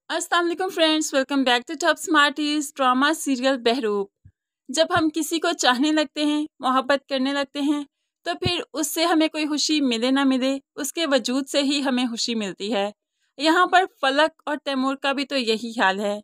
अस्सलाम वालेकुम friends, welcome back to top smarties drama serial Bahroop. जब हम किसी को चाहने लगते हैं, मोहब्बत करने लगते हैं, तो फिर उससे हमें कोई खुशी मिले ना मिले, उसके वजूद से ही हमें खुशी मिलती है। यहाँ पर फलक और तैमूर का भी तो यही हाल है।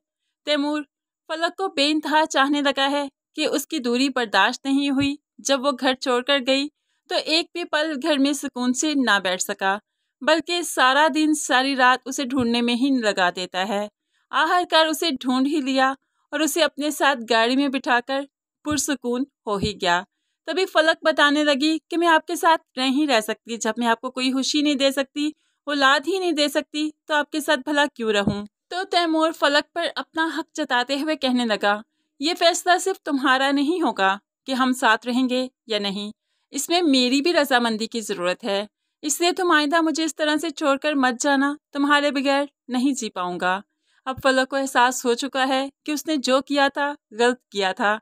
तैमूर फलक को बेइंतहा चाहने लगा है कि उसकी दूरी बर्दाश्त नहीं हुई। जब वो घर छोड़कर गई तो एक भी पल घर में सुकून से ना बैठ सका, बल्कि सारा दिन सारी रात उसे ढूंढने में ही लगा देता है। आखिरकार उसे ढूंढ ही लिया और उसे अपने साथ गाड़ी में बिठाकर पुरसुकून हो ही गया। तभी फलक बताने लगी कि मैं आपके साथ नहीं रह सकती। जब मैं आपको कोई खुशी नहीं दे सकती, औलाद ही नहीं दे सकती, तो आपके साथ भला क्यों रहूं। तो तैमूर फलक पर अपना हक जताते हुए कहने लगा, ये फैसला सिर्फ तुम्हारा नहीं होगा कि हम साथ रहेंगे या नहीं, इसमें मेरी भी रजामंदी की ज़रूरत है। इसलिए तुम आइंदा मुझे इस तरह से छोड़कर मत जाना, तुम्हारे बगैर नहीं जी पाऊंगा। अब फलक को एहसास हो चुका है कि उसने जो किया था गलत किया था।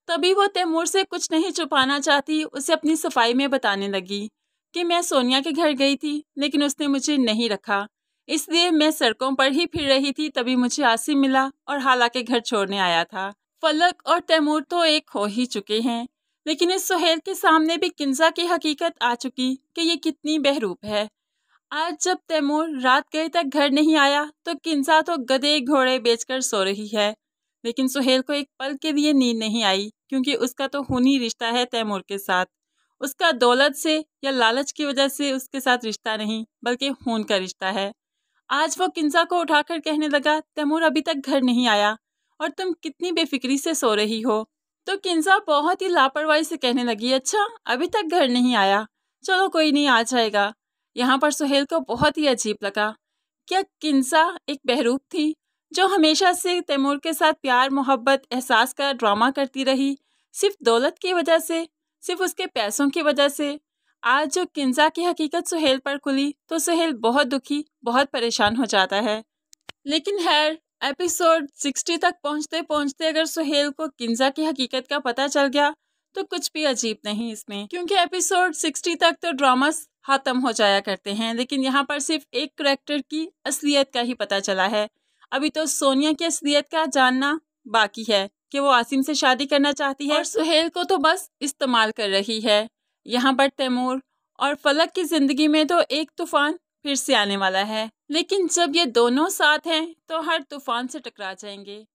तभी वो तैमूर से कुछ नहीं छुपाना चाहती, उसे अपनी सफाई में बताने लगी कि मैं सोनिया के घर गई थी, लेकिन उसने मुझे नहीं रखा, इसलिए मैं सड़कों पर ही फिर रही थी। तभी मुझे आसिम मिला और हालांकि घर छोड़ने आया था। फलक और तैमूर तो एक हो ही चुके हैं, लेकिन इस सुहेल के सामने भी किंजा की हकीकत आ चुकी कि ये कितनी बहरूप है। आज जब तैमूर रात गए तक घर नहीं आया तो किंजा तो गधे घोड़े बेचकर सो रही है, लेकिन सुहेल को एक पल के लिए नींद नहीं आई, क्योंकि उसका तो खूनी रिश्ता है तैमूर के साथ। उसका दौलत से या लालच की वजह से उसके साथ रिश्ता नहीं, बल्कि खून का रिश्ता है। आज वो किंजा को उठाकर कहने लगा, तैमूर अभी तक घर नहीं आया और तुम कितनी बेफिक्री से सो रही हो। तो किंजा बहुत ही लापरवाही से कहने लगी, अच्छा अभी तक घर नहीं आया, चलो कोई नहीं, आ जाएगा। यहाँ पर सुहेल को बहुत ही अजीब लगा। क्या किंजा एक बहरूप थी जो हमेशा से तैमूर के साथ प्यार मोहब्बत एहसास का ड्रामा करती रही, सिर्फ दौलत की वजह से, सिर्फ उसके पैसों की वजह से? आज जो किंजा की हकीकत सुहेल पर खुली तो सुहेल बहुत दुखी, बहुत परेशान हो जाता है। लेकिन खैर, एपिसोड 60 तक पहुंचते पहुंचते अगर सुहेल को किंजा की हकीकत का पता चल गया तो कुछ भी अजीब नहीं इसमें, क्योंकि एपिसोड 60 तक तो ड्रामास खत्म हो जाया करते हैं, लेकिन यहाँ पर सिर्फ एक करैक्टर की असलियत का ही पता चला है। अभी तो सोनिया की असलियत का जानना बाकी है कि वो आसिम से शादी करना चाहती है और सुहेल को तो बस इस्तेमाल कर रही है। यहाँ पर तैमूर और फलक की जिंदगी में तो एक तूफान फिर से आने वाला है, लेकिन जब ये दोनों साथ हैं तो हर तूफान से टकरा जाएंगे।